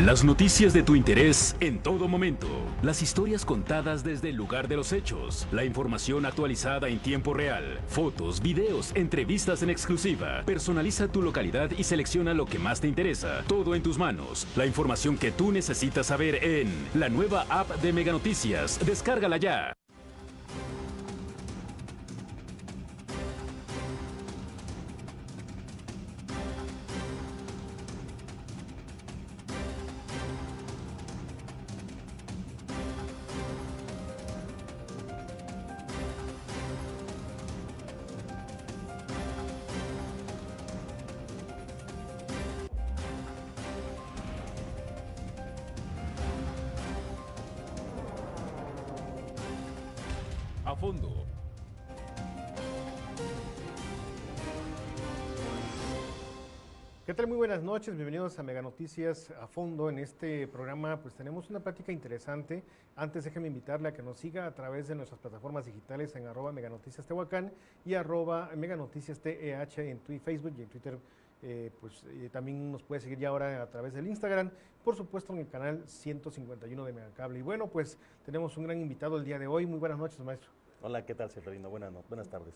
Las noticias de tu interés en todo momento. Las historias contadas desde el lugar de los hechos. La información actualizada en tiempo real. Fotos, videos, entrevistas en exclusiva. Personaliza tu localidad y selecciona lo que más te interesa. Todo en tus manos. La información que tú necesitas saber en la nueva app de Mega Noticias. Descárgala ya. A fondo. ¿Qué tal? Muy buenas noches, bienvenidos a Mega Noticias a fondo. En este programa pues tenemos una plática interesante. Antes déjenme invitarle a que nos siga a través de nuestras plataformas digitales en @meganoticias Tehuacán y @meganoticias TEH en Facebook y en Twitter. También nos puede seguir ya ahora a través del Instagram, por supuesto en el canal 151 de Megacable. Y bueno, pues tenemos un gran invitado el día de hoy. Muy buenas noches, maestro. Hola, ¿qué tal, Seferino? Buenas tardes.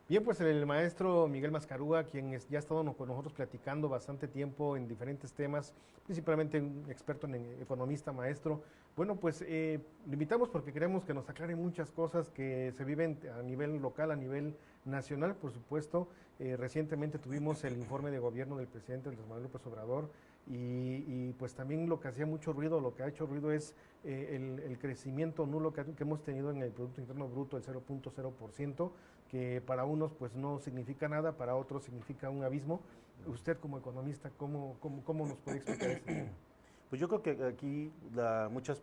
Bien, pues el maestro Miguel Mascarúa, quien ya ha estado con nosotros platicando bastante tiempo en diferentes temas, principalmente un experto en economista, maestro. Bueno, pues lo invitamos porque queremos que nos aclare muchas cosas que se viven a nivel local, a nivel nacional, por supuesto. Recientemente tuvimos el informe de gobierno del presidente Andrés Manuel López Obrador y pues también lo que hacía mucho ruido, lo que ha hecho ruido es el crecimiento nulo que hemos tenido en el Producto Interno Bruto, el 0.0%, que para unos pues no significa nada, para otros significa un abismo. Usted como economista, ¿cómo nos puede explicar esto? Pues yo creo que aquí muchas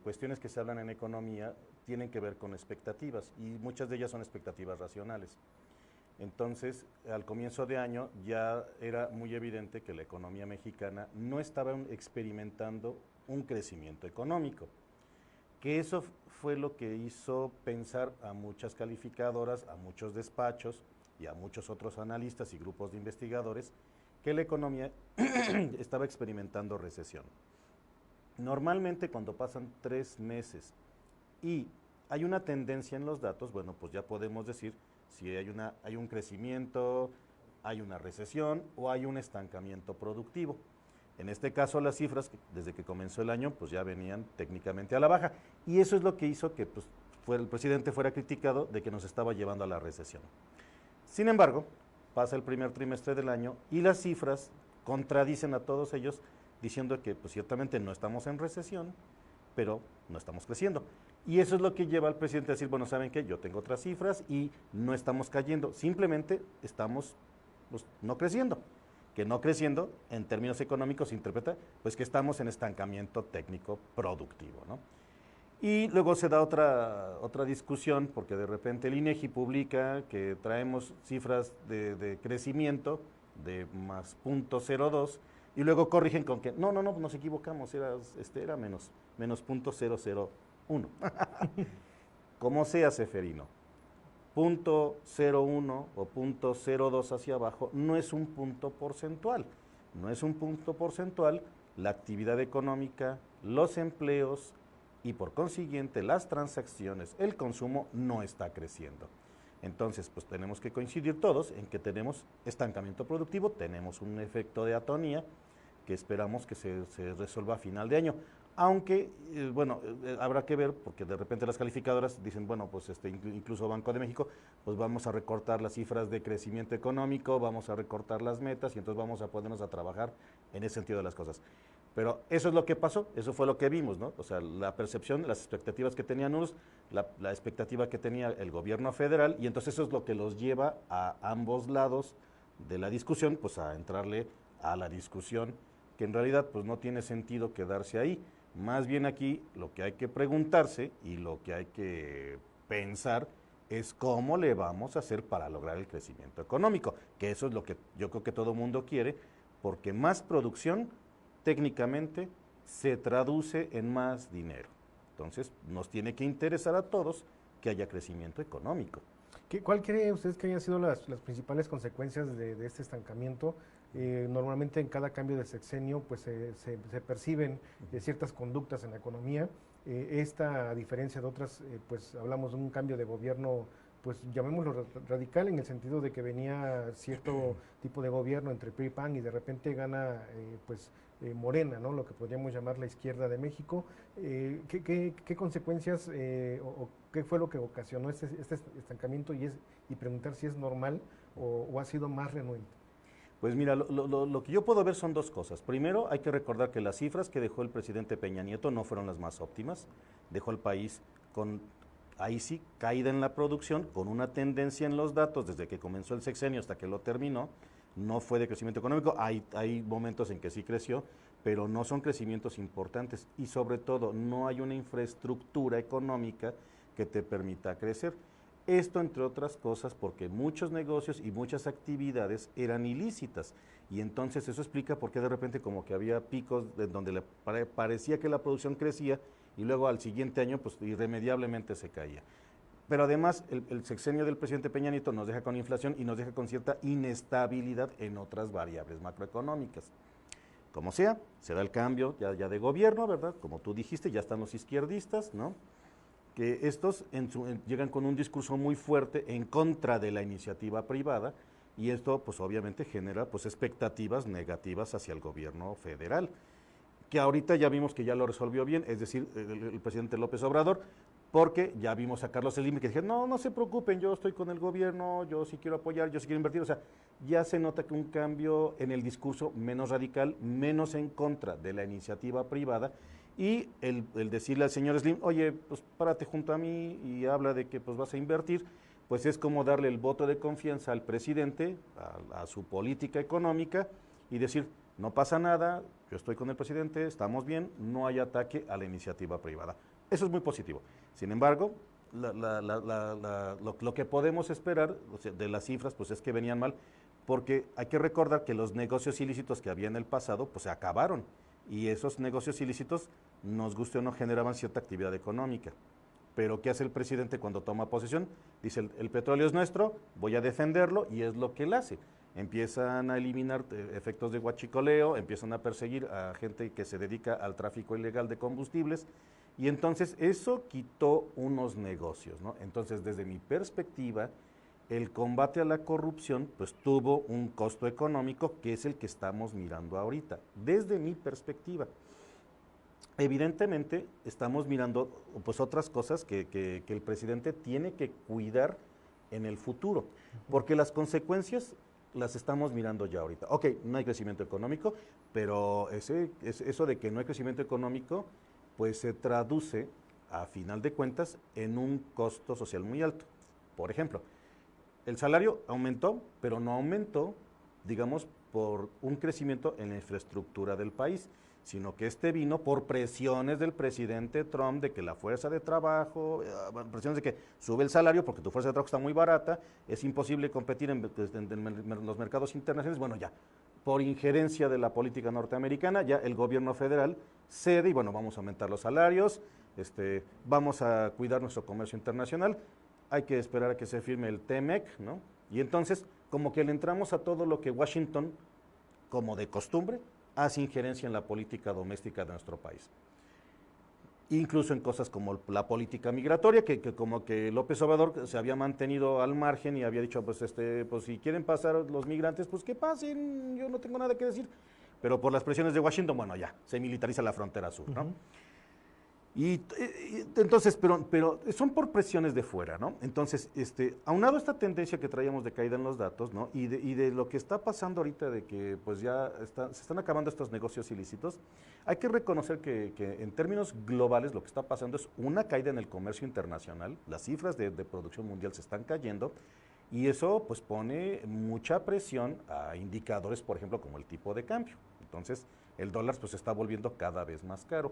cuestiones que se hablan en economía tienen que ver con expectativas y muchas de ellas son expectativas racionales. Entonces, al comienzo de año ya era muy evidente que la economía mexicana no estaba experimentando un crecimiento económico, que eso fue lo que hizo pensar a muchas calificadoras, a muchos despachos y a muchos otros analistas y grupos de investigadores que la economía estaba experimentando recesión. Normalmente cuando pasan 3 meses y hay una tendencia en los datos, bueno, pues ya podemos decir si hay un crecimiento, hay una recesión o hay un estancamiento productivo. En este caso las cifras, desde que comenzó el año, pues ya venían técnicamente a la baja. Y eso es lo que hizo que pues, el presidente fuera criticado de que nos estaba llevando a la recesión. Sin embargo, pasa el primer trimestre del año y las cifras contradicen a todos ellos diciendo que pues, ciertamente no estamos en recesión, pero no estamos creciendo. Y eso es lo que lleva al presidente a decir, bueno, ¿saben qué? Yo tengo otras cifras y no estamos cayendo, simplemente estamos pues, no creciendo. Que no creciendo, en términos económicos, se interpreta pues que estamos en estancamiento técnico productivo, ¿no? Y luego se da otra discusión, porque de repente el INEGI publica que traemos cifras de crecimiento de más 0.02, y luego corrigen con que no, nos equivocamos, era menos 0.001. ¿Cómo sea, Seferino? 0.01 o 0.02 hacia abajo no es un punto porcentual. No es un punto porcentual la actividad económica, los empleos y por consiguiente las transacciones, el consumo no está creciendo. Entonces, pues tenemos que coincidir todos en que tenemos estancamiento productivo, tenemos un efecto de atonía que esperamos que se resuelva a final de año. Aunque, habrá que ver, porque de repente las calificadoras dicen, bueno, pues incluso Banco de México, pues vamos a recortar las cifras de crecimiento económico, vamos a recortar las metas y entonces vamos a ponernos a trabajar en ese sentido de las cosas. Pero eso es lo que pasó, eso fue lo que vimos, ¿no? O sea, la percepción, las expectativas que tenían unos, la expectativa que tenía el gobierno federal, y entonces eso es lo que los lleva a ambos lados de la discusión, pues a entrarle a la discusión que en realidad pues no tiene sentido quedarse ahí. Más bien aquí lo que hay que preguntarse y lo que hay que pensar es cómo le vamos a hacer para lograr el crecimiento económico, que eso es lo que yo creo que todo mundo quiere, porque más producción técnicamente se traduce en más dinero. Entonces nos tiene que interesar a todos que haya crecimiento económico. ¿Cuál cree usted que hayan sido las principales consecuencias de este estancamiento? Normalmente en cada cambio de sexenio pues se perciben ciertas conductas en la economía. Esta, a diferencia de otras, pues hablamos de un cambio de gobierno, pues llamémoslo radical, en el sentido de que venía cierto tipo de gobierno entre PRI y PAN y de repente gana Morena, ¿no? Lo que podríamos llamar la izquierda de México. ¿Qué consecuencias o qué fue lo que ocasionó este estancamiento y preguntar si es normal o ha sido más renuente? Pues mira, lo que yo puedo ver son dos cosas. Primero, hay que recordar que las cifras que dejó el presidente Peña Nieto no fueron las más óptimas. Dejó al país con, ahí sí, caída en la producción, con una tendencia en los datos desde que comenzó el sexenio hasta que lo terminó. No fue de crecimiento económico, hay momentos en que sí creció, pero no son crecimientos importantes y sobre todo no hay una infraestructura económica que te permita crecer. Esto, entre otras cosas, porque muchos negocios y muchas actividades eran ilícitas y entonces eso explica por qué de repente como que había picos de donde parecía que la producción crecía y luego al siguiente año pues irremediablemente se caía. Pero además el sexenio del presidente Peña Nieto nos deja con inflación y nos deja con cierta inestabilidad en otras variables macroeconómicas. Como sea, se da el cambio ya de gobierno, ¿verdad? Como tú dijiste, ya están los izquierdistas, ¿no? Que estos llegan con un discurso muy fuerte en contra de la iniciativa privada y esto pues obviamente genera pues expectativas negativas hacia el gobierno federal, que ahorita ya vimos que ya lo resolvió bien, es decir, el presidente López Obrador, porque ya vimos a Carlos Slim que dije, no se preocupen, yo estoy con el gobierno, yo sí quiero apoyar, yo sí quiero invertir, o sea, ya se nota que un cambio en el discurso menos radical, menos en contra de la iniciativa privada, y el decirle al señor Slim, oye, pues párate junto a mí y habla de que pues vas a invertir, pues es como darle el voto de confianza al presidente, a su política económica, y decir, no pasa nada, yo estoy con el presidente, estamos bien, no hay ataque a la iniciativa privada. Eso es muy positivo. Sin embargo, lo que podemos esperar de las cifras pues es que venían mal, porque hay que recordar que los negocios ilícitos que había en el pasado pues se acabaron y esos negocios ilícitos, nos guste o no, generaban cierta actividad económica. Pero ¿qué hace el presidente cuando toma posesión? Dice, el petróleo es nuestro, voy a defenderlo, y es lo que él hace. Empiezan a eliminar efectos de huachicoleo, empiezan a perseguir a gente que se dedica al tráfico ilegal de combustibles, y entonces eso quitó unos negocios, ¿no? Entonces, desde mi perspectiva, el combate a la corrupción pues tuvo un costo económico que es el que estamos mirando ahorita, desde mi perspectiva. Evidentemente estamos mirando pues otras cosas que el presidente tiene que cuidar en el futuro, porque las consecuencias las estamos mirando ya ahorita. Ok, no hay crecimiento económico, pero eso de que no hay crecimiento económico pues se traduce a final de cuentas en un costo social muy alto. Por ejemplo, el salario aumentó, pero no aumentó, digamos, por un crecimiento en la infraestructura del país, sino que vino por presiones del presidente Trump de que la fuerza de trabajo, presiones de que sube el salario porque tu fuerza de trabajo está muy barata, es imposible competir en los mercados internacionales. Bueno, ya, por injerencia de la política norteamericana, ya el gobierno federal cede y bueno, vamos a aumentar los salarios, vamos a cuidar nuestro comercio internacional. Hay que esperar a que se firme el TEMEC, ¿no? Y entonces, como que le entramos a todo lo que Washington, como de costumbre, hace injerencia en la política doméstica de nuestro país. Incluso en cosas como la política migratoria, que como que López Obrador se había mantenido al margen y había dicho, pues si quieren pasar los migrantes, pues que pasen, yo no tengo nada que decir. Pero por las presiones de Washington, bueno, ya, se militariza la frontera sur, ¿no? Y entonces, pero son por presiones de fuera, ¿no? Entonces, aunado a esta tendencia que traíamos de caída en los datos, ¿no? Y de lo que está pasando ahorita de que pues ya se están acabando estos negocios ilícitos, hay que reconocer que en términos globales lo que está pasando es una caída en el comercio internacional, las cifras de producción mundial se están cayendo, y eso pues pone mucha presión a indicadores, por ejemplo, como el tipo de cambio. Entonces, el dólar pues se está volviendo cada vez más caro.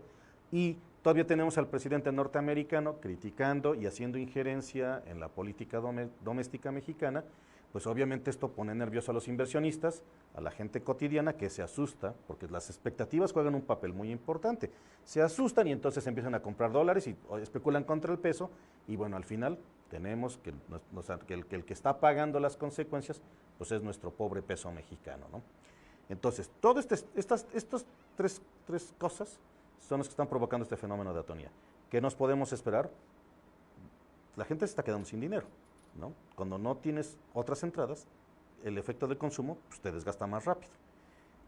Y todavía tenemos al presidente norteamericano criticando y haciendo injerencia en la política doméstica mexicana, pues obviamente esto pone nervioso a los inversionistas, a la gente cotidiana que se asusta, porque las expectativas juegan un papel muy importante. Se asustan y entonces empiezan a comprar dólares y especulan contra el peso y bueno, al final tenemos que, o sea, que el que está pagando las consecuencias, pues es nuestro pobre peso mexicano, ¿no? Entonces, todas estas tres cosas son las que están provocando este fenómeno de atonía. ¿Qué nos podemos esperar? La gente se está quedando sin dinero, ¿no? Cuando no tienes otras entradas, el efecto del consumo pues, te desgasta más rápido.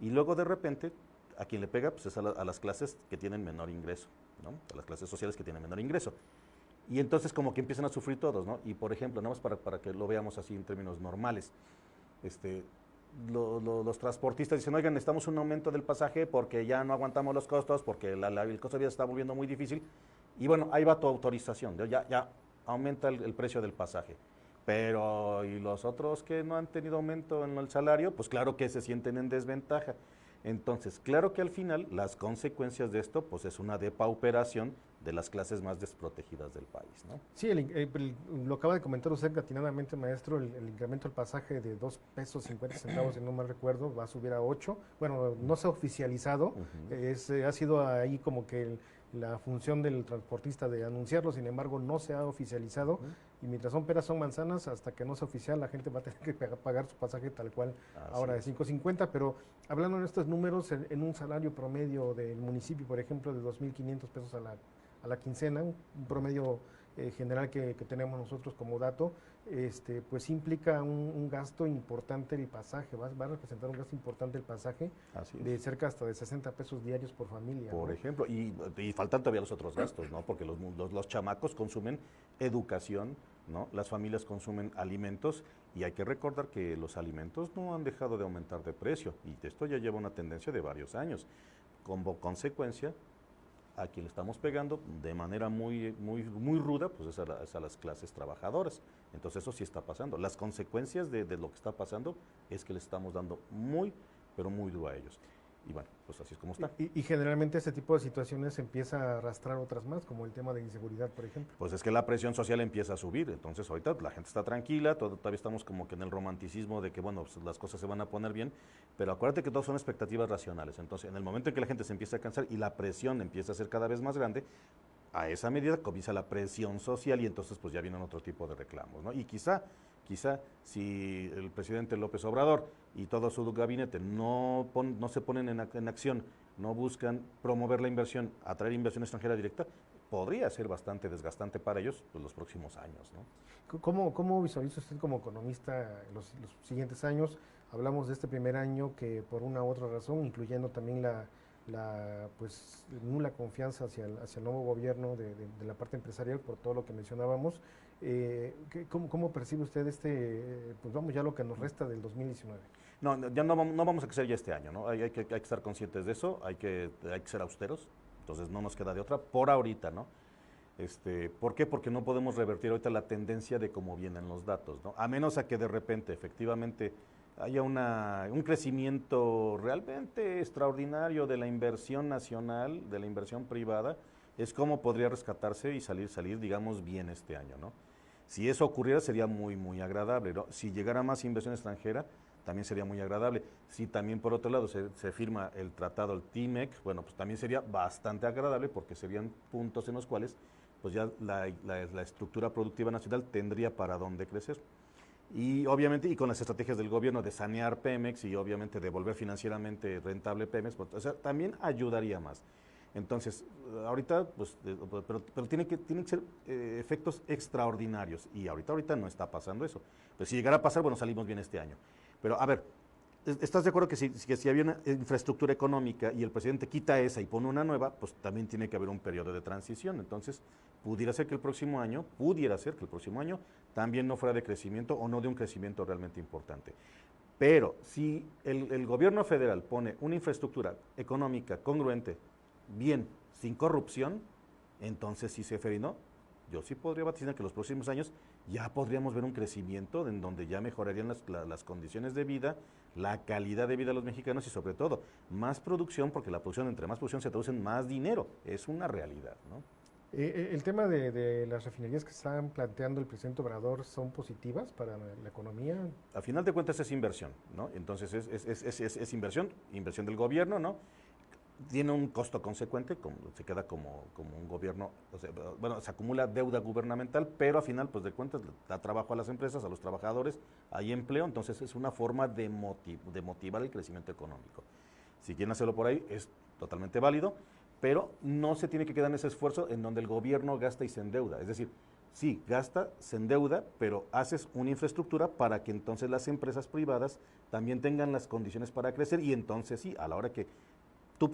Y luego de repente, a quien le pega pues, es a las clases que tienen menor ingreso, ¿no? A las clases sociales que tienen menor ingreso. Y entonces como que empiezan a sufrir todos, ¿no? Y por ejemplo, nada más para que lo veamos así en términos normales, los transportistas dicen, oigan, necesitamos un aumento del pasaje porque ya no aguantamos los costos, porque el costo de vida se está volviendo muy difícil. Y bueno, ahí va tu autorización, ya aumenta el precio del pasaje. Pero, ¿y los otros que no han tenido aumento en el salario? Pues claro que se sienten en desventaja. Entonces, claro que al final las consecuencias de esto pues es una depauperación de las clases más desprotegidas del país, ¿no? Sí, lo acaba de comentar usted atinadamente, maestro, el incremento del pasaje de 2 pesos 50 centavos, si no mal recuerdo, va a subir a 8. Bueno, no se ha oficializado, ha sido ahí como que la función del transportista de anunciarlo, sin embargo no se ha oficializado, y mientras son peras son manzanas, hasta que no sea oficial la gente va a tener que pagar su pasaje tal cual ahora de 5.50, pero hablando de estos números, en un salario promedio del municipio, por ejemplo, de 2.500 pesos a la quincena, un promedio general que tenemos nosotros como dato, pues implica un gasto importante el pasaje, va a representar un gasto importante el pasaje de cerca hasta de 60 pesos diarios por familia. Por ¿no? ejemplo, y faltan todavía los otros gastos, ¿no? Porque los chamacos consumen educación, ¿no? Las familias consumen alimentos, y hay que recordar que los alimentos no han dejado de aumentar de precio, y esto ya lleva una tendencia de varios años. Como consecuencia, a quien le estamos pegando de manera muy ruda, pues es a las clases trabajadoras. Entonces eso sí está pasando. Las consecuencias de lo que está pasando es que le estamos dando pero muy duro a ellos. Y bueno, pues así es como está. Y generalmente este tipo de situaciones empieza a arrastrar otras más, como el tema de inseguridad, por ejemplo. Pues es que la presión social empieza a subir, entonces ahorita la gente está tranquila, todavía estamos como que en el romanticismo de que, bueno, pues las cosas se van a poner bien, pero acuérdate que todas son expectativas racionales. Entonces, en el momento en que la gente se empieza a cansar y la presión empieza a ser cada vez más grande, a esa medida comienza la presión social, y entonces pues ya vienen otro tipo de reclamos, ¿no? Y quizá si el presidente López Obrador y todo su gabinete no se ponen en acción, no buscan promover la inversión, atraer inversión extranjera directa, podría ser bastante desgastante para ellos pues, los próximos años, ¿no? ¿Cómo visualiza usted como economista los siguientes años? Hablamos de este primer año que por una u otra razón, incluyendo también la pues nula confianza hacia el nuevo gobierno de la parte empresarial por todo lo que mencionábamos. ¿Cómo percibe usted pues vamos ya lo que nos resta del 2019? No, ya no vamos a crecer ya este año, ¿no? Hay que estar conscientes de eso, hay que ser austeros, entonces no nos queda de otra por ahorita, ¿no? ¿Por qué? Porque no podemos revertir ahorita la tendencia de cómo vienen los datos, ¿no? A menos a que de repente efectivamente haya un crecimiento realmente extraordinario de la inversión nacional, de la inversión privada, es como podría rescatarse y salir, digamos, bien este año, ¿no? Si eso ocurriera sería muy agradable, ¿no? Si llegara más inversión extranjera, también sería muy agradable. Si también por otro lado se firma el tratado, el TIMEC, bueno, pues también sería bastante agradable porque serían puntos en los cuales pues ya la estructura productiva nacional tendría para dónde crecer. Y obviamente, y con las estrategias del gobierno de sanear Pemex y obviamente de volver financieramente rentable Pemex, pues, o sea, también ayudaría más. Entonces, ahorita, pues, pero tiene que ser efectos extraordinarios, y ahorita no está pasando eso. Pues si llegara a pasar, bueno, salimos bien este año. Pero, a ver, ¿estás de acuerdo que si había una infraestructura económica y el presidente quita esa y pone una nueva, pues también tiene que haber un periodo de transición? Entonces, pudiera ser que el próximo año también no fuera de crecimiento o no de un crecimiento realmente importante. Pero si el gobierno federal pone una infraestructura económica congruente, bien, sin corrupción, entonces sí, Seferino, yo sí podría vaticinar que los próximos años ya podríamos ver un crecimiento en donde ya mejorarían las condiciones de vida, la calidad de vida de los mexicanos y sobre todo más producción, porque entre más producción se traduce en más dinero, es una realidad, ¿no? El tema de las refinerías que están planteando el presidente Obrador, ¿son positivas para la economía? A final de cuentas es inversión, ¿no? Entonces es inversión del gobierno, ¿no? tiene un costo consecuente, se queda como un gobierno, o sea, bueno, se acumula deuda gubernamental, pero al final, pues de cuentas, da trabajo a las empresas, a los trabajadores, hay empleo, entonces es una forma de motivar el crecimiento económico. Si quieren hacerlo por ahí, es totalmente válido, pero no se tiene que quedar en ese esfuerzo en donde el gobierno gasta y se endeuda. Es decir, sí, gasta, se endeuda, pero haces una infraestructura para que entonces las empresas privadas también tengan las condiciones para crecer y entonces sí, a la hora que tú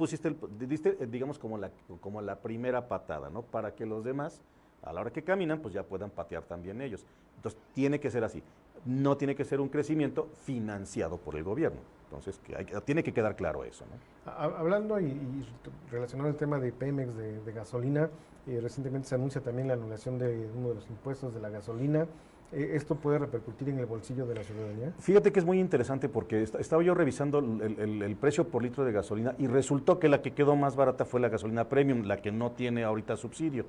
diste, digamos, como la primera patada, ¿no? Para que los demás, a la hora que caminan, pues ya puedan patear también ellos. Entonces, tiene que ser así. No tiene que ser un crecimiento financiado por el gobierno. Entonces, tiene que quedar claro eso, ¿no? Hablando y relacionado al tema de Pemex, de gasolina, recientemente se anuncia también la anulación de uno de los impuestos de la gasolina. ¿Esto puede repercutir en el bolsillo de la ciudadanía? Fíjate que es muy interesante porque estaba yo revisando el precio por litro de gasolina y resultó que la que quedó más barata fue la gasolina premium, la que no tiene ahorita subsidio.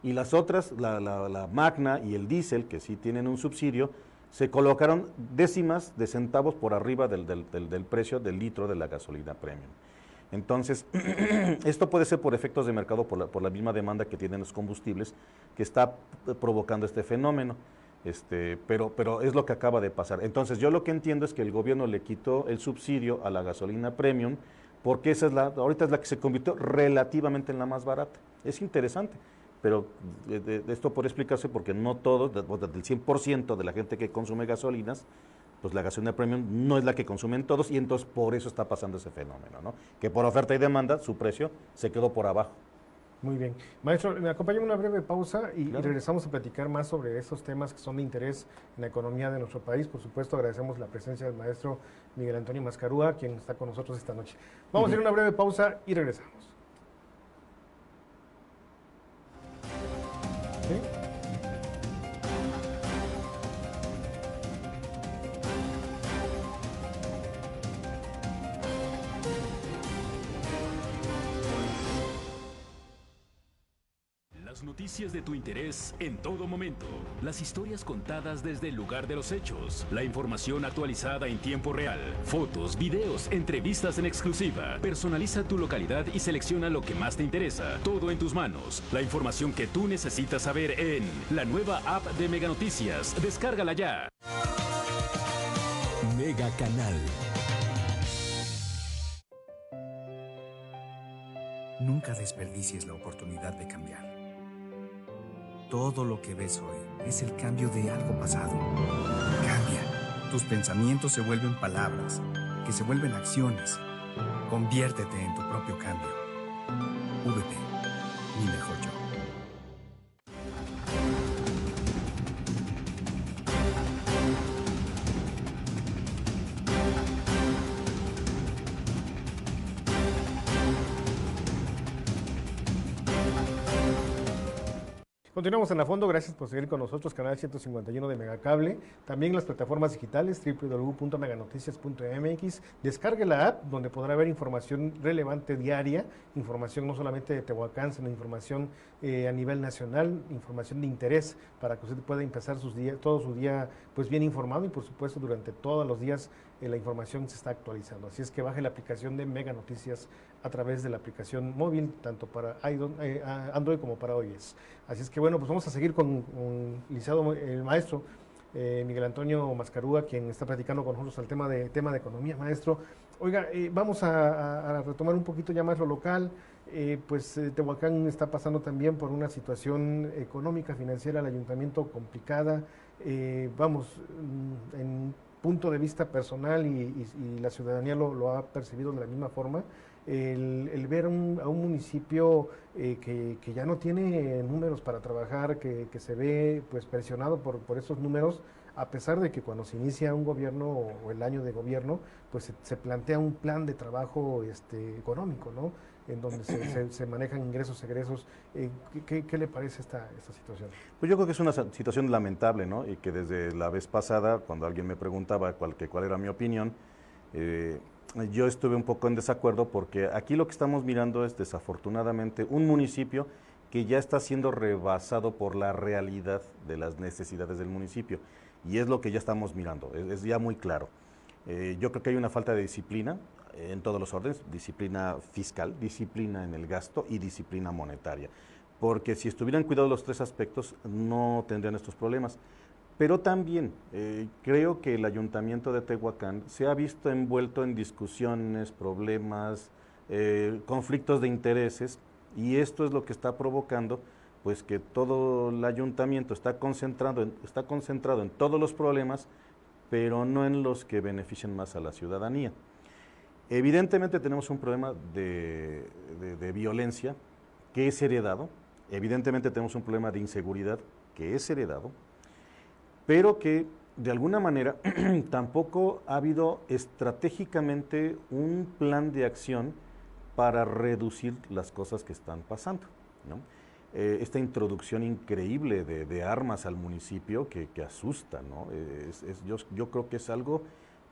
Y las otras, la Magna y el diésel, que sí tienen un subsidio, se colocaron décimas de centavos por arriba del precio del litro de la gasolina premium. Entonces, esto puede ser por efectos de mercado, por la misma demanda que tienen los combustibles, que está provocando este fenómeno. Pero es lo que acaba de pasar. Entonces, yo lo que entiendo es que el gobierno le quitó el subsidio a la gasolina premium, porque ahorita es la que se convirtió relativamente en la más barata. Es interesante, pero esto puede explicarse porque no todos, del 100% de la gente que consume gasolinas, pues la gasolina premium no es la que consumen todos y entonces por eso está pasando ese fenómeno, ¿no? Que por oferta y demanda su precio se quedó por abajo. Muy bien. Maestro, me acompaña una breve pausa y Claro. regresamos a platicar más sobre estos temas que son de interés en la economía de nuestro país. Por supuesto, agradecemos la presencia del maestro Miguel Antonio Mascarúa, quien está con nosotros esta noche. Vamos a hacer una breve pausa y regresamos. ¿Sí? Las noticias de tu interés en todo momento. Las historias contadas desde el lugar de los hechos. La información actualizada en tiempo real. Fotos, videos, entrevistas en exclusiva. Personaliza tu localidad y selecciona lo que más te interesa. Todo en tus manos. La información que tú necesitas saber en la nueva app de Mega Noticias. Descárgala ya. Mega Canal. Nunca desperdicies la oportunidad de cambiar. Todo lo que ves hoy es el cambio de algo pasado. Cambia. Tus pensamientos se vuelven palabras, que se vuelven acciones. Conviértete en tu propio cambio. VP, mi mejor yo. Continuamos en A Fondo, gracias por seguir con nosotros, canal 151 de Megacable, también las plataformas digitales www.meganoticias.mx, descargue la app donde podrá ver información relevante diaria, información no solamente de Tehuacán, sino información a nivel nacional, información de interés para que usted pueda empezar todo su día pues bien informado y por supuesto durante todos los días la información se está actualizando. Así es que baje la aplicación de Mega Noticias a través de la aplicación móvil, tanto para Android como para iOS. Así es que bueno, pues vamos a seguir con el maestro Miguel Antonio Mascarúa, quien está platicando con nosotros el tema de economía. Maestro, oiga, vamos a retomar un poquito ya más lo local. Tehuacán está pasando también por una situación económica, financiera, el ayuntamiento complicada. En punto de vista personal y la ciudadanía lo ha percibido de la misma forma, el ver a un municipio que ya no tiene números para trabajar, que se ve pues presionado por esos números, a pesar de que cuando se inicia un gobierno o el año de gobierno, pues se plantea un plan de trabajo económico, ¿no? En donde se manejan ingresos, egresos. ¿Qué le parece esta situación? Pues yo creo que es una situación lamentable, ¿no? Y que desde la vez pasada, cuando alguien me preguntaba cuál era mi opinión, yo estuve un poco en desacuerdo porque aquí lo que estamos mirando es desafortunadamente un municipio que ya está siendo rebasado por la realidad de las necesidades del municipio. Y es lo que ya estamos mirando, es ya muy claro. Yo creo que hay una falta de disciplina. en todos los órdenes, disciplina fiscal, disciplina en el gasto y disciplina monetaria. Porque si estuvieran cuidados los tres aspectos, no tendrían estos problemas. Pero también creo que el Ayuntamiento de Tehuacán se ha visto envuelto en discusiones, problemas, conflictos de intereses, y esto es lo que está provocando pues que todo el ayuntamiento está concentrado en todos los problemas, pero no en los que benefician más a la ciudadanía. Evidentemente tenemos un problema de violencia que es heredado, evidentemente tenemos un problema de inseguridad que es heredado, pero que de alguna manera tampoco ha habido estratégicamente un plan de acción para reducir las cosas que están pasando, ¿no? Esta introducción increíble de armas al municipio que asusta, ¿no? Yo creo que es algo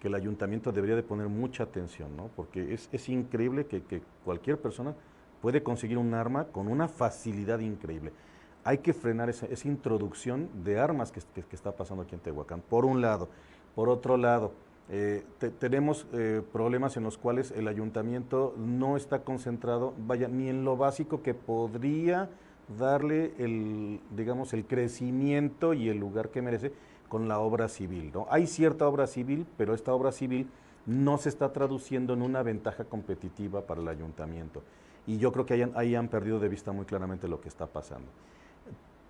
que el ayuntamiento debería de poner mucha atención, ¿no? Porque es increíble que cualquier persona puede conseguir un arma con una facilidad increíble. Hay que frenar esa introducción de armas que está pasando aquí en Tehuacán, por un lado. Por otro lado, tenemos problemas en los cuales el ayuntamiento no está concentrado, vaya, ni en lo básico que podría darle digamos, el crecimiento y el lugar que merece con la obra civil, ¿no? Hay cierta obra civil, pero esta obra civil no se está traduciendo en una ventaja competitiva para el ayuntamiento. Y yo creo que ahí han perdido de vista muy claramente lo que está pasando.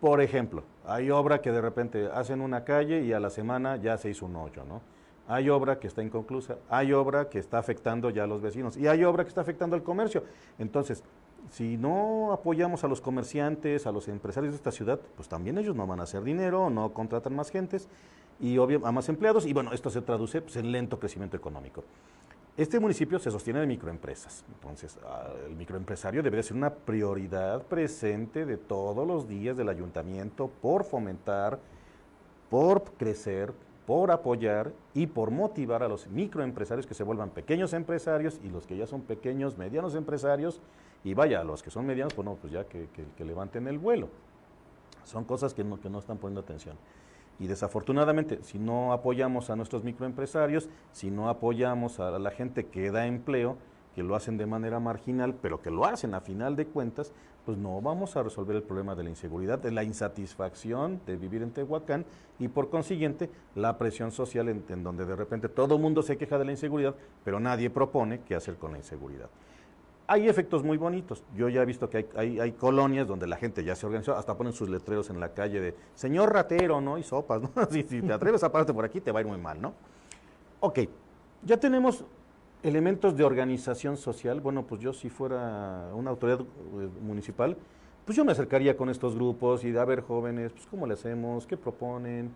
Por ejemplo, hay obra que de repente hacen una calle y a la semana ya se hizo un hoyo, ¿no? Hay obra que está inconclusa, hay obra que está afectando ya a los vecinos y hay obra que está afectando al comercio. Entonces, si no apoyamos a los comerciantes, a los empresarios de esta ciudad, pues también ellos no van a hacer dinero, no contratan más gentes y a más empleados, y bueno, esto se traduce pues, en lento crecimiento económico. Este municipio se sostiene de microempresas, entonces el microempresario debería ser una prioridad presente de todos los días del ayuntamiento por fomentar, por crecer, por apoyar y por motivar a los microempresarios que se vuelvan pequeños empresarios, y los que ya son pequeños, medianos empresarios, y vaya, a los que son medianos, pues no, pues ya que levanten el vuelo. Son cosas que no están poniendo atención. Y desafortunadamente, si no apoyamos a nuestros microempresarios, si no apoyamos a la gente que da empleo, que lo hacen de manera marginal, pero que lo hacen a final de cuentas, pues no vamos a resolver el problema de la inseguridad, de la insatisfacción de vivir en Tehuacán y por consiguiente la presión social en donde de repente todo el mundo se queja de la inseguridad, pero nadie propone qué hacer con la inseguridad. Hay efectos muy bonitos. Yo ya he visto que hay colonias donde la gente ya se organizó, hasta ponen sus letreros en la calle de señor ratero, ¿no? Y sopas, ¿no? Si te atreves a pararte por aquí, te va a ir muy mal, ¿no? Ok, ya tenemos elementos de organización social. Bueno, pues yo si fuera una autoridad municipal, pues yo me acercaría con estos grupos y de a ver, jóvenes, pues cómo le hacemos, qué proponen,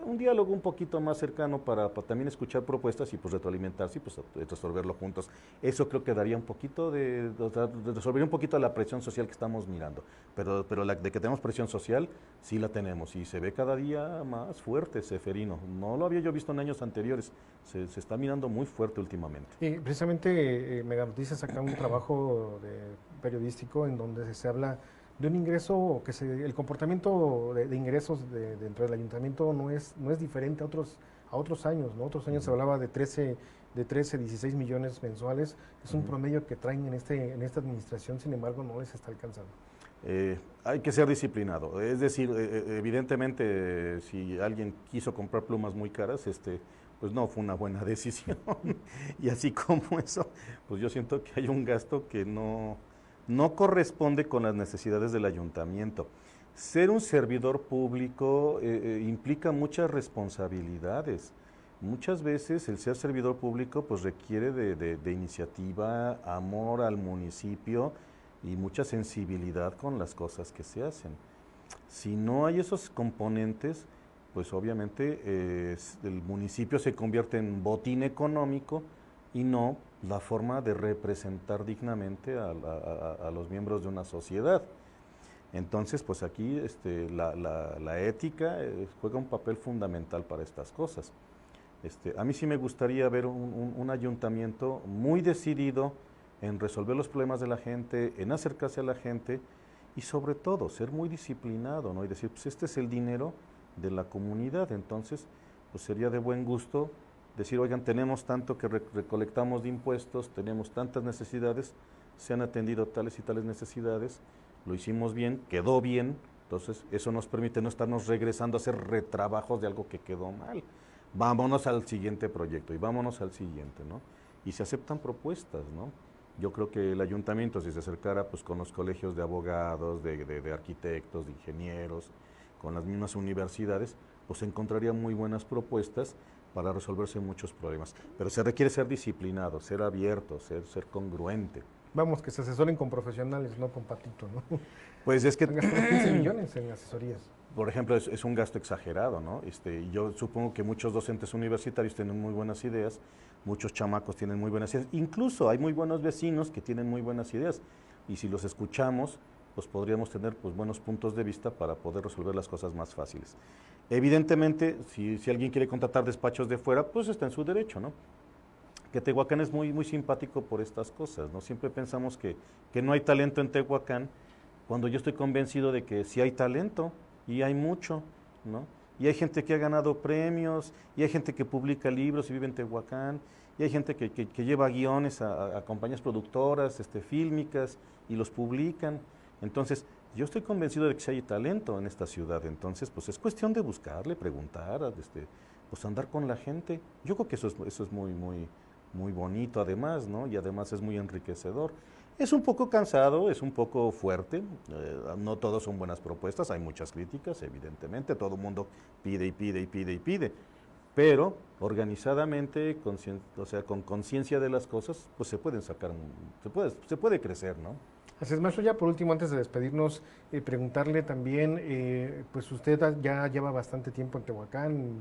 un diálogo un poquito más cercano para también escuchar propuestas y pues retroalimentarse y pues resolverlo juntos. Eso creo que daría un poquito resolvería un poquito la presión social que estamos mirando, pero de que tenemos presión social, sí la tenemos y se ve cada día más fuerte, Seferino. No lo había yo visto en años anteriores, se está mirando muy fuerte últimamente. Y precisamente Mega Noticias saca un trabajo periodístico en donde se habla de un ingreso el comportamiento de ingresos dentro del ayuntamiento no es diferente a otros años, ¿no? Otros años se hablaba de 13, 16 millones mensuales, es un promedio que traen en esta administración, sin embargo no les está alcanzando. Hay que ser disciplinado, es decir, evidentemente si alguien quiso comprar plumas muy caras, pues no fue una buena decisión y así como eso, pues yo siento que hay un gasto que no corresponde con las necesidades del ayuntamiento. Ser un servidor público implica muchas responsabilidades. Muchas veces el ser servidor público pues requiere de iniciativa, amor al municipio y mucha sensibilidad con las cosas que se hacen. Si no hay esos componentes, pues obviamente el municipio se convierte en botín económico y no la forma de representar dignamente a los miembros de una sociedad. Entonces, pues aquí la ética juega un papel fundamental para estas cosas. A mí sí me gustaría ver un ayuntamiento muy decidido en resolver los problemas de la gente, en acercarse a la gente y sobre todo ser muy disciplinado, ¿no? Y decir, pues este es el dinero de la comunidad, entonces pues sería de buen gusto decir, oigan, tenemos tanto que recolectamos de impuestos, tenemos tantas necesidades, se han atendido tales y tales necesidades, lo hicimos bien, quedó bien, entonces eso nos permite no estarnos regresando a hacer retrabajos de algo que quedó mal. Vámonos al siguiente proyecto y vámonos al siguiente, ¿no? Y se aceptan propuestas, ¿no? Yo creo que el ayuntamiento, si se acercara pues con los colegios de abogados, de arquitectos, de ingenieros, con las mismas universidades, pues encontraría muy buenas propuestas para resolverse muchos problemas. Pero se requiere ser disciplinado, ser abierto, ser congruente. Vamos, que se asesoren con profesionales, no con Patito, ¿no? Pues es que... Han gastado 15 millones en asesorías. Por ejemplo, es un gasto exagerado, ¿no? Yo supongo que muchos docentes universitarios tienen muy buenas ideas, muchos chamacos tienen muy buenas ideas, incluso hay muy buenos vecinos que tienen muy buenas ideas, y si los escuchamos, pues podríamos tener pues, buenos puntos de vista para poder resolver las cosas más fáciles. Evidentemente, si alguien quiere contratar despachos de fuera, pues está en su derecho, ¿no? Que Tehuacán es muy simpático por estas cosas, ¿no? Siempre pensamos que no hay talento en Tehuacán, cuando yo estoy convencido de que sí hay talento, y hay mucho, ¿no? Y hay gente que ha ganado premios, y hay gente que publica libros y vive en Tehuacán, y hay gente que lleva guiones a compañías productoras, fílmicas, y los publican. Entonces, yo estoy convencido de que sí hay talento en esta ciudad, entonces, pues es cuestión de buscarle, preguntar, pues andar con la gente. Yo creo que eso es muy bonito además, ¿no? Y además es muy enriquecedor. Es un poco cansado, es un poco fuerte, no todos son buenas propuestas, hay muchas críticas, evidentemente, todo el mundo pide y pide y pide y pide, pero organizadamente, o sea, con conciencia de las cosas, pues se pueden sacar, se puede crecer, ¿no? Así es, maestro, ya por último, antes de despedirnos, preguntarle también, pues usted ya lleva bastante tiempo en Tehuacán,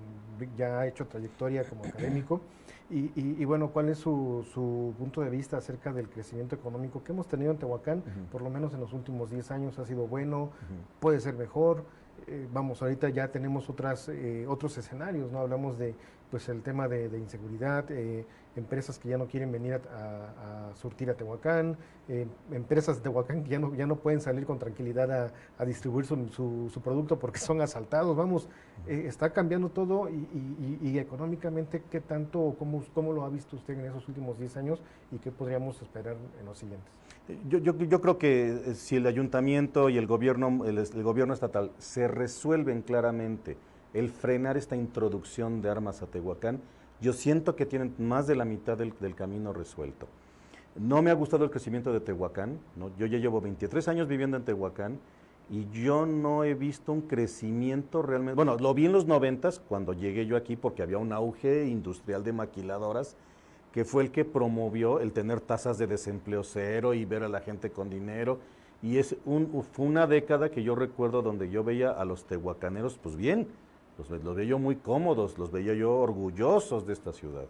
ya ha hecho trayectoria como académico, y bueno, ¿cuál es su punto de vista acerca del crecimiento económico que hemos tenido en Tehuacán? Por lo menos en los últimos 10 años ha sido bueno, puede ser mejor. Vamos, ahorita ya tenemos otros escenarios, ¿no? Hablamos de pues el tema de inseguridad, empresas que ya no quieren venir a surtir a Tehuacán, empresas de Tehuacán que ya no pueden salir con tranquilidad a distribuir su producto porque son asaltados. Vamos, está cambiando todo y económicamente, ¿qué tanto, cómo lo ha visto usted en esos últimos 10 años y qué podríamos esperar en los siguientes? Yo creo que si el ayuntamiento y el gobierno estatal se resuelven claramente el frenar esta introducción de armas a Tehuacán, yo siento que tienen más de la mitad del camino resuelto. No me ha gustado el crecimiento de Tehuacán, ¿no? Yo ya llevo 23 años viviendo en Tehuacán y yo no he visto un crecimiento realmente. Bueno, lo vi en los 90s cuando llegué yo aquí porque había un auge industrial de maquiladoras que fue el que promovió el tener tasas de desempleo cero y ver a la gente con dinero. Y fue una década que yo recuerdo donde yo veía a los tehuacaneros, pues bien, los veía yo muy cómodos, los veía yo orgullosos de esta ciudad.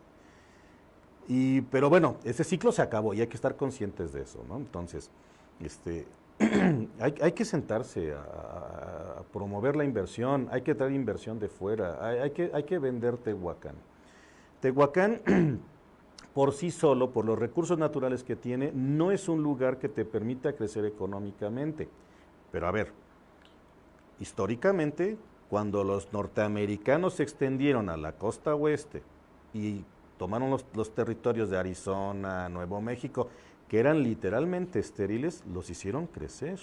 Pero bueno, ese ciclo se acabó y hay que estar conscientes de eso, ¿no? Entonces, hay que sentarse a promover la inversión, hay que traer inversión de fuera, hay que vender Tehuacán. Tehuacán, por sí solo, por los recursos naturales que tiene, no es un lugar que te permita crecer económicamente. Pero a ver, históricamente, cuando los norteamericanos se extendieron a la costa oeste y tomaron los territorios de Arizona, Nuevo México, que eran literalmente estériles, los hicieron crecer.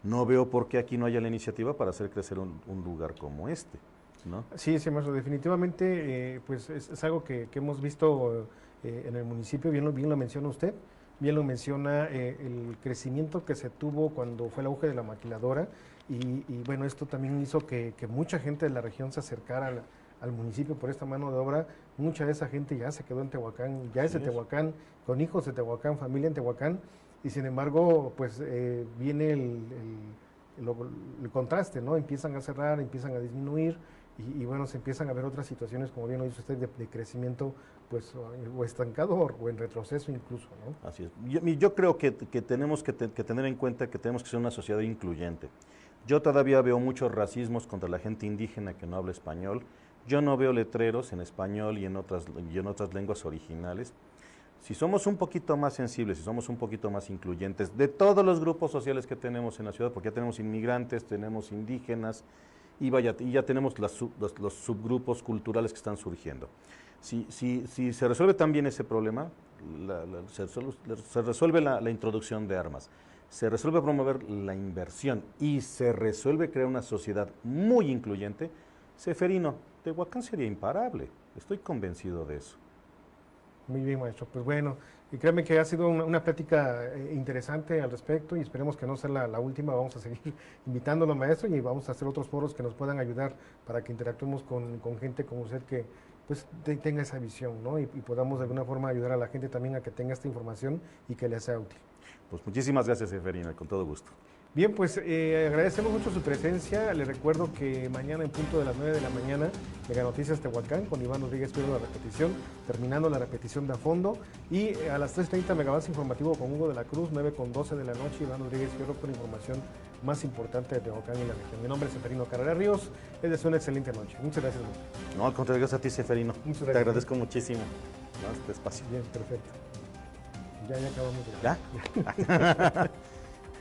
No veo por qué aquí no haya la iniciativa para hacer crecer un lugar como este, ¿no? Sí, maestro, definitivamente pues es algo que hemos visto en el municipio, bien lo menciona usted, bien lo menciona el crecimiento que se tuvo cuando fue el auge de la maquiladora y bueno, esto también hizo que mucha gente de la región se acercara al municipio por esta mano de obra. Mucha de esa gente ya se quedó en Tehuacán, ya es de Tehuacán, con hijos de Tehuacán, familia en Tehuacán, y sin embargo, pues viene el contraste, ¿no? Empiezan a cerrar, empiezan a disminuir, y bueno, se empiezan a ver otras situaciones, como bien lo dice usted, de crecimiento, pues, o estancado o en retroceso incluso, ¿no? Así es. Yo creo que tenemos que tener en cuenta que tenemos que ser una sociedad incluyente. Yo todavía veo muchos racismos contra la gente indígena que no habla español. Yo no veo letreros en español y en otras lenguas originales. Si somos un poquito más sensibles, si somos un poquito más incluyentes de todos los grupos sociales que tenemos en la ciudad, porque ya tenemos inmigrantes, tenemos indígenas, y ya tenemos los subgrupos culturales que están surgiendo. Si se resuelve también ese problema, se resuelve la introducción de armas, se resuelve promover la inversión y se resuelve crear una sociedad muy incluyente, Seferino, Tehuacán sería imparable. Estoy convencido de eso. Muy bien, maestro. Pues bueno, y créanme que ha sido una plática interesante al respecto y esperemos que no sea la última. Vamos a seguir invitándolo, maestro, y vamos a hacer otros foros que nos puedan ayudar para que interactuemos con gente como usted que pues tenga esa visión, ¿no? Y podamos de alguna forma ayudar a la gente también a que tenga esta información y que le sea útil. Pues muchísimas gracias, Seferino, con todo gusto. Bien, pues agradecemos mucho su presencia. Les recuerdo que mañana en punto de las 9 de la mañana, Mega Noticias Tehuacán con Iván Rodríguez Fierro, la repetición, terminando la repetición de a fondo. Y a las 3:30 Megavance informativo con Hugo de la Cruz, 9:12 de la noche, Iván Rodríguez Fierro con información más importante de Tehuacán y la región. Mi nombre es Seferino Carrera Ríos. Les deseo una excelente noche. Muchas gracias. No, al contrario, gracias a ti, Seferino. Muchas Te gracias. agradezco muchísimo, ¿no? Este espacio. Bien, perfecto. Ya acabamos. ¿Ya?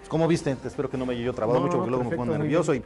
¿Cómo viste? Te espero que no me haya yo trabado mucho, porque luego me pongo nervioso y